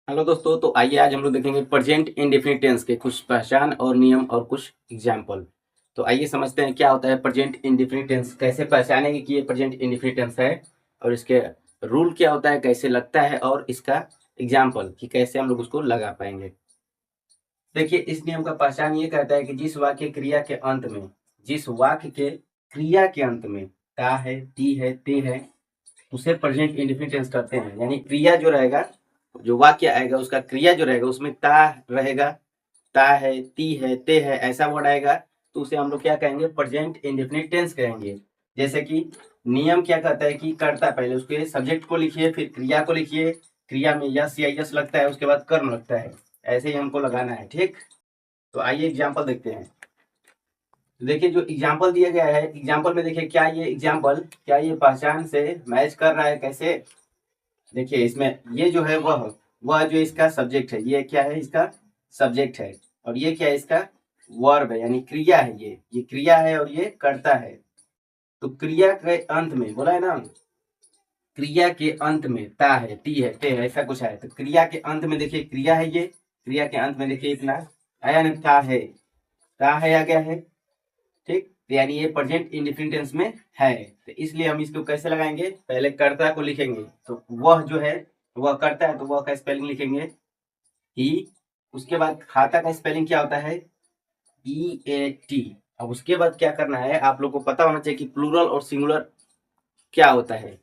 Hello दोस्तों, तो आइए आज हम लोग देखेंगे प्रेजेंट इंडेफिनिट टेंस के कुछ पहचान और नियम और कुछ एग्जाम्पल। तो आइए समझते हैं क्या होता है प्रेजेंट इंडेफिनिट टेंस, कैसे पहचानेंगे कि ये प्रेजेंट इंडेफिनिट टेंस है और इसके रूल क्या होता है, कैसे लगता है और इसका एग्जाम्पल कि कैसे हम लोग उसको लगा पाएंगे। देखिए, इस नियम का पहचान ये कहता है कि जिस वाक्य क्रिया के अंत में ता है, ती है, ते है, उसे प्रेजेंट इंडेफिनिट टेंस कहते हैं। यानी क्रिया जो रहेगा, जो वाक्य आएगा उसका क्रिया जो रहेगा उसमें ता रहेगा, ता है, ती है, ते है, ऐसा वर्ड आएगा तो उसे हम लोग क्या कहेंगे, प्रेजेंट इंडेफिनिट टेंस कहेंगे। जैसे कि नियम क्या कहता है कि कर्ता, पहले उसके सब्जेक्ट को लिखिए, फिर क्रिया को लिखिए, क्रिया में यस या यस लगता है, उसके बाद कर्म लगता है, ऐसे ही हमको लगाना है। ठीक, तो आइए एग्जाम्पल देखते हैं। देखिए, जो एग्जाम्पल दिया गया है, एग्जाम्पल में देखिए क्या ये एग्जाम्पल, क्या ये पहचान से मैच कर रहा है, कैसे। देखिए, इसमें ये जो है वह जो इसका सब्जेक्ट है, ये क्या है, इसका सब्जेक्ट है, और ये क्या है, इसका वर्ब है, यानी क्रिया है। ये क्रिया है और ये कर्ता है। तो क्रिया के अंत में बोला है ना, क्रिया के अंत में ता है, ती है, ते है, ऐसा कुछ है। तो क्रिया के अंत में देखिए क्रिया है, ये क्रिया के अंत में देखिए इतना आया ना, ता है आ गया है। ठीक, तो यानी ये प्रेजेंट इंडेफिनिट टेंस में है। तो इसलिए हम इसको कैसे लगाएंगे, पहले कर्ता को लिखेंगे, तो वह जो है वह करता है, तो वह का स्पेलिंग लिखेंगे ही। उसके बाद खाता का स्पेलिंग क्या होता है, EAT। अब उसके बाद क्या करना है, आप लोग को पता होना चाहिए कि प्लूरल और सिंगुलर क्या होता है।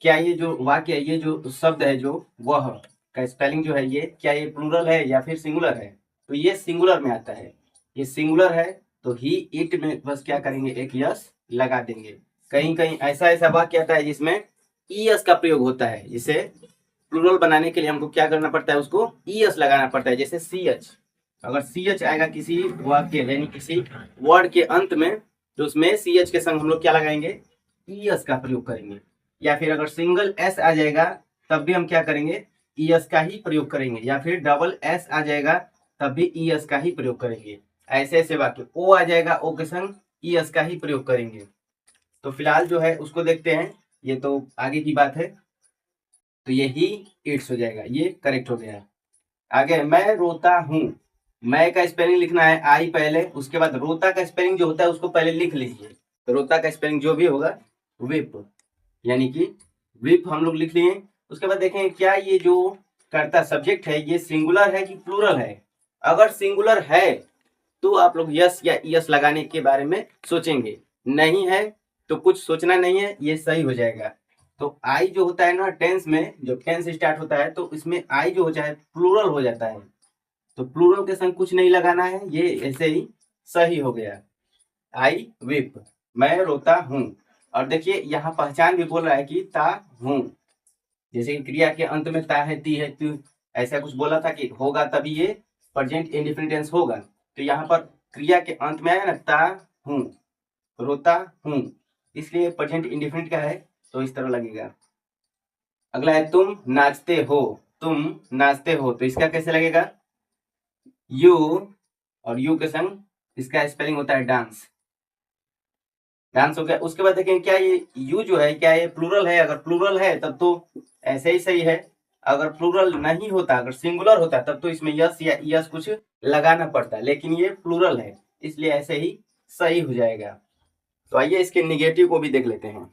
क्या ये जो वाक्य है, ये जो शब्द है, जो वह का स्पेलिंग जो है, ये क्या ये प्लूरल है या फिर सिंगुलर है। तो ये सिंगुलर में आता है, ये सिंगुलर है, तो ही इट में बस क्या करेंगे, एक यस लगा देंगे। कहीं कहीं ऐसा ऐसा वाक्य आता है जिसमें ईएस का प्रयोग होता है, जिसे प्लूरल बनाने के लिए हमको क्या करना पड़ता है, उसको ईएस लगाना पड़ता है। जैसे CH, अगर CH आएगा किसी वाक्य यानी किसी वर्ड के अंत में, तो उसमें CH के संग हम लोग क्या लगाएंगे, ईएस का प्रयोग करेंगे। या फिर अगर सिंगल एस आ जाएगा तब भी हम क्या करेंगे, ईएस का ही प्रयोग करेंगे। या फिर डबल एस आ जाएगा तब भी ईएस का ही प्रयोग करेंगे। ऐसे ऐसे वाक्य, ओ आ जाएगा, ओ के संग ईएस का ही प्रयोग करेंगे। तो फिलहाल जो है उसको देखते हैं, ये तो आगे की बात है। तो ये ही इट्स हो जाएगा, ये करेक्ट हो गया। आगे, मैं रोता हूँ, मैं का स्पेलिंग लिखना है आई पहले, उसके बाद रोता का स्पेलिंग जो होता है उसको पहले लिख लीजिए। तो रोता का स्पेलिंग जो भी होगा विप, यानी कि विप हम लोग लिख लिए। उसके बाद देखें क्या ये जो कर्ता सब्जेक्ट है ये सिंगुलर है कि प्लूरल है। अगर सिंगुलर है तो आप लोग यस या यस लगाने के बारे में सोचेंगे, नहीं है तो कुछ सोचना नहीं है, ये सही हो जाएगा। तो आई जो होता है ना टेंस में, जो टेंस स्टार्ट होता है तो इसमें आई जो हो जाए प्लूरल हो जाता है, तो प्लूरल के संग कुछ नहीं लगाना है, ये ऐसे ही सही हो गया। आई विप, मैं रोता हूँ। और देखिए यहाँ पहचान भी बोल रहा है कि ता हूँ, जैसे कि क्रिया के अंत में ता है, ती है, तू, ऐसा कुछ बोला था कि होगा तभी ये प्रेजेंट इंडेफिनिट टेंस होगा। तो यहाँ पर क्रिया के अंत में आया ना, ता हूँ, रोता हूँ, इसलिए प्रेजेंट इंडेफिनिट का है, तो इस तरह लगेगा। अगला है तुम नाचते हो, तुम नाचते हो, तो इसका कैसे लगेगा, यू, और यू के संग इसका स्पेलिंग होता है डांस, डांस हो गया। उसके बाद देखें क्या ये यू जो है, क्या ये प्लूरल है, अगर प्लूरल है तब तो ऐसे ही सही है। अगर प्लूरल नहीं होता, अगर सिंगुलर होता तब तो इसमें यस या यस कुछ लगाना पड़ता, लेकिन ये प्लूरल है इसलिए ऐसे ही सही हो जाएगा। तो आइए इसके निगेटिव को भी देख लेते हैं।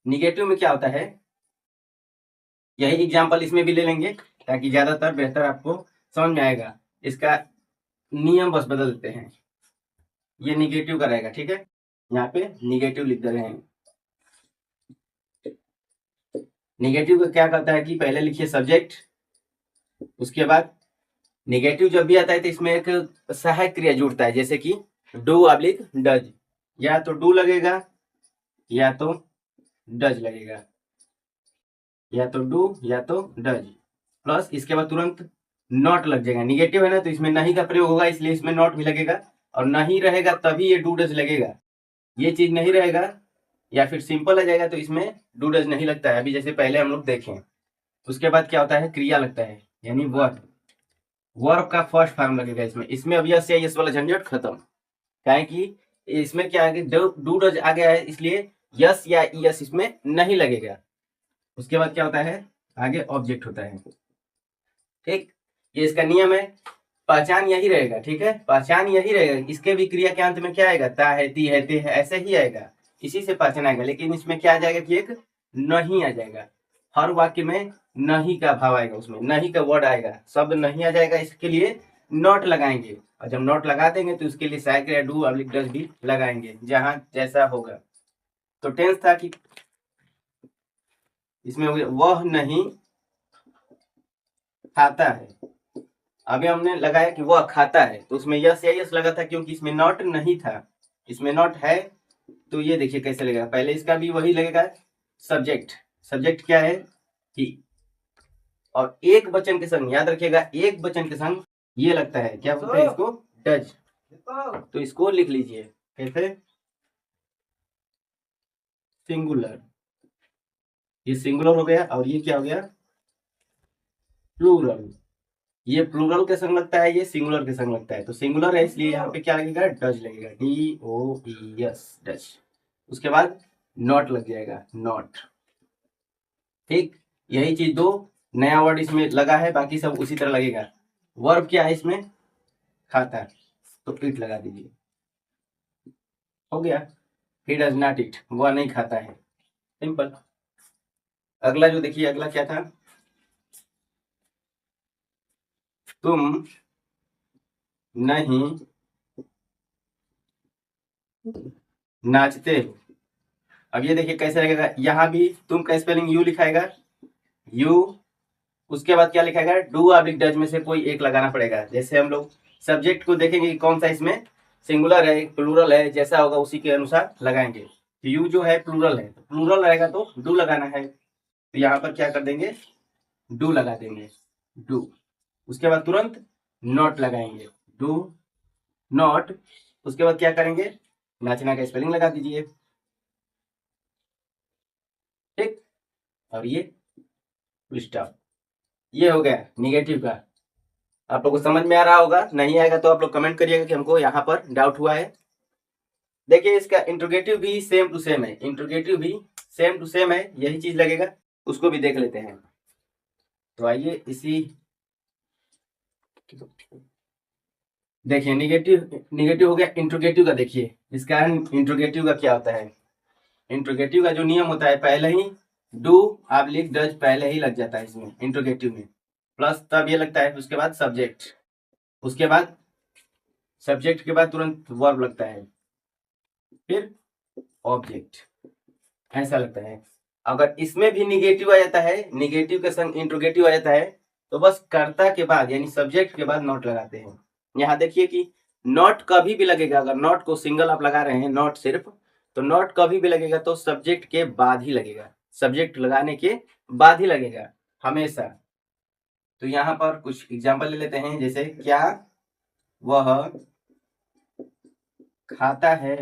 निगेटिव में क्या होता है, यही एग्जाम्पल इसमें भी ले लेंगे ताकि ज्यादातर बेहतर आपको समझ में आएगा। इसका नियम बस बदल देते हैं, ये निगेटिव का रहेगा, ठीक है, यहाँ पे निगेटिव लिख दे रहे हैं। निगेटिव का क्या करता है कि पहले लिखिए सब्जेक्ट, उसके बाद निगेटिव जब भी आता है तो इसमें एक सहायक क्रिया जुड़ता है, जैसे कि डू अब्लिक डज, या तो डू लगेगा या तो डज लगेगा, या तो डू या तो डज, प्लस इसके बाद तुरंत नॉट लग जाएगा। निगेटिव है ना तो इसमें नहीं का प्रयोग होगा, इसलिए इसमें नॉट भी लगेगा, और नहीं रहेगा तभी ये डू डज लगेगा। ये चीज नहीं रहेगा या फिर सिंपल आ जाएगा तो इसमें डू डज नहीं लगता है, अभी जैसे पहले हम लोग देखें। उसके बाद क्या होता है, क्रिया लगता है, यानी वर्ब, वर्ब का फर्स्ट फॉर्म लगेगा इसमें। इसमें अब यस या यस वाला झंझट खत्म, काहे कि इसमें क्या है कि डू डज आ गया है, इसलिए यस या यस इसमें नहीं लगेगा। उसके बाद क्या होता है, आगे ऑब्जेक्ट होता है, ठीक, ये इसका नियम है, पहचान यही रहेगा। ठीक है, पहचान यही रहेगा। इसके भी क्रिया के अंत में क्या आएगा, ता है, ती है, ते है, ऐसे ही आएगा, इसी से पहचान आएगा। लेकिन इसमें क्या आ जाएगा कि एक नहीं आ जाएगा। हर वाक्य में नहीं का भाव आएगा, उसमें नहीं का वर्ड आएगा, शब्द नहीं आ जाएगा। इसके लिए नॉट लगाएंगे, और जब नॉट लगा देंगे तो उसके लिए साइक या डू अब्लिक डज भी लगाएंगे, जहां जैसा होगा। तो टेंस था कि इसमें हो गया वह नहीं खाता है। अभी हमने लगाया कि वह खाता है, तो उसमें यस या यस लगा था क्योंकि इसमें नॉट नहीं था, इसमें नॉट है। तो ये देखिए कैसे लगेगा, पहले इसका भी वही लगेगा, सब्जेक्ट। सब्जेक्ट क्या है, ही, और एक वचन के संग, याद रखिएगा, एक वचन के संग ये लगता है, क्या बोलते हैं इसको, डज। तो इसको लिख लीजिए कैसे, सिंगुलर। ये सिंगुलर हो गया, और ये क्या हो गया, प्लूरल। ये प्लूरल के संग लगता है, ये सिंगुलर के संग लगता है। तो सिंगुलर है इसलिए यहाँ पे क्या लगेगा, डज लगेगा, DOES, डज। उसके बाद नॉट लग जाएगा, नॉट। ठीक, यही चीज दो नया वर्ड इसमें लगा है, बाकी सब उसी तरह लगेगा। वर्ब क्या है इसमें, खाता, तो इट लगा दीजिए, हो गया। ही डज नॉट इट, वह नहीं खाता है, सिंपल। अगला जो देखिए, अगला क्या था, तुम नहीं नाचते हो। अब ये देखिए कैसे लगेगा, यहाँ भी तुम का स्पेलिंग यू लिखाएगा, यू, उसके बाद क्या लिखाएगा, डू अब्लिक डज में से कोई एक लगाना पड़ेगा। जैसे हम लोग सब्जेक्ट को देखेंगे कि कौन सा इसमें सिंगुलर है, प्लूरल है, जैसा होगा उसी के अनुसार लगाएंगे। यू जो है प्लूरल है, तो प्लूरल रहेगा तो डू लगाना है, तो यहाँ पर क्या कर देंगे, डू लगा देंगे, डू। उसके बाद तुरंत नॉट लगाएंगे, डू नॉट। उसके बाद क्या करेंगे, नाचना का स्पेलिंग लगा दीजिए, ठीक, और ये फुल स्टॉप। ये हो गया निगेटिव का। आप लोग को समझ में आ रहा होगा, नहीं आएगा तो आप लोग कमेंट करिएगा कि हमको यहाँ पर डाउट हुआ है। देखिए इसका इंट्रोगेटिव भी सेम टू सेम है, इंट्रोगेटिव भी सेम टू सेम है, यही चीज लगेगा, उसको भी देख लेते हैं। तो आइए इसी, देखिए निगेटिव, निगेटिव हो गया। इंट्रोगेटिव का देखिए, इसका इंट्रोगेटिव का क्या होता है, इंट्रोगेटिव का जो नियम होता है, पहले ही डू ऑब्लिक डज पहले ही लग जाता है इसमें इंट्रोगेटिव में, प्लस तब ये लगता है, उसके बाद सब्जेक्ट, उसके बाद सब्जेक्ट के बाद तुरंत वर्ब लगता है, फिर ऑब्जेक्ट, ऐसा लगता है। अगर इसमें भी निगेटिव आ जाता है, निगेटिव के संग इंट्रोगेटिव आ जाता है, तो बस कर्ता के बाद यानी सब्जेक्ट के बाद नॉट लगाते हैं। यहाँ देखिए कि नॉट कभी भी लगेगा, अगर नॉट को सिंगल आप लगा रहे हैं, नॉट सिर्फ, तो नॉट कभी भी लगेगा तो सब्जेक्ट के बाद ही लगेगा, सब्जेक्ट लगाने के बाद ही लगेगा हमेशा। तो यहाँ पर कुछ एग्जाम्पल ले लेते हैं, जैसे क्या वह खाता है,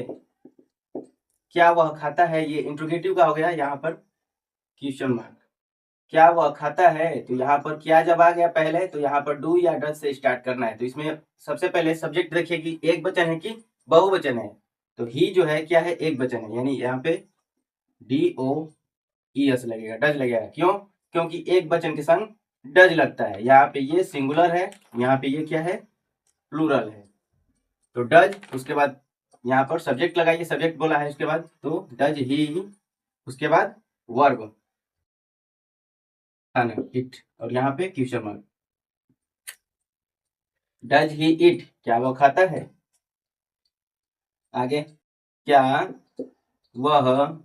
क्या वह खाता है, ये इंट्रोगेटिव का हो गया, यहाँ पर क्वेश्चन मार्क। क्या वह खाता है, तो यहाँ पर क्या जब आ गया पहले, तो यहाँ पर डू या डज से स्टार्ट करना है। तो इसमें सबसे पहले सब्जेक्ट देखिए कि एक वचन है कि बहुवचन है, तो ही जो है क्या है, एक वचन है, यानी यहाँ पे DOES लगेगा, डज लगेगा। क्यों, क्योंकि एक वचन के संग डज लगता है। यहाँ पे ये सिंगुलर है, यहाँ पे ये क्या है, प्लूरल है, तो डज। उसके बाद यहाँ पर सब्जेक्ट लगाइए, सब्जेक्ट बोला है, उसके बाद तो डज ही, उसके बाद वर्ब खाना, इट, और यहाँ पे question mark. Does he it, क्या वह खाता है। आगे, क्या वह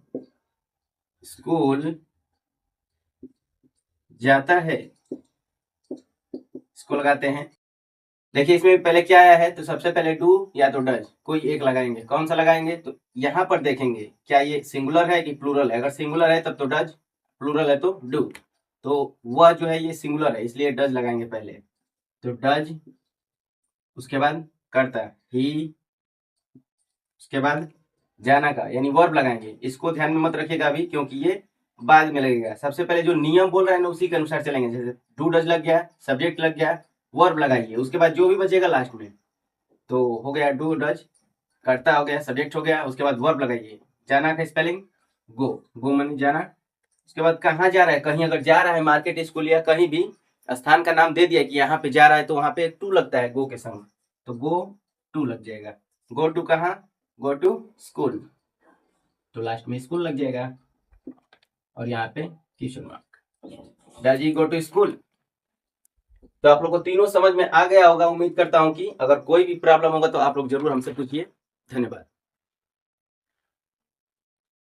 स्कूल जाता है, इसको लगाते हैं। देखिए इसमें पहले क्या आया है, तो सबसे पहले डू या तो डज, कोई एक लगाएंगे, कौन सा लगाएंगे, तो यहाँ पर देखेंगे क्या ये सिंगुलर है कि प्लूरल है। अगर सिंगुलर है तब तो डज, प्लूरल है तो डू। तो वह जो है ये सिंगुलर है, इसलिए डज लगाएंगे पहले, तो डज। उसके बाद करता, ही, उसके बाद जाना का यानी वर्ब लगाएंगे। इसको ध्यान में मत रखिएगा अभी, क्योंकि ये बाद में लगेगा। सबसे पहले जो नियम बोल रहे हैं ना उसी के अनुसार चलेंगे। जैसे डू डज लग गया, सब्जेक्ट लग गया, वर्ब लगाइए, उसके बाद जो भी बचेगा लास्ट में, तो हो गया डू डज, करता हो गया, सब्जेक्ट हो गया, उसके बाद वर्ब लगाइए। जाना का स्पेलिंग गो, गो मानी जाना। उसके बाद कहाँ जा रहा है, कहीं अगर जा रहा है मार्केट, स्कूल या कहीं भी, स्थान का नाम दे दिया कि यहाँ पे जा रहा है तो वहां पे टू लगता है गो के संग, तो गो टू लग जाएगा। गो टू कहाँ, गो टू स्कूल, तो लास्ट में स्कूल लग जाएगा और यहाँ पे question mark. Does he go to school. तो आप लोग को तीनों समझ में आ गया होगा, उम्मीद करता हूँ कि अगर कोई भी प्रॉब्लम होगा तो आप लोग जरूर हमसे पूछिए। धन्यवाद।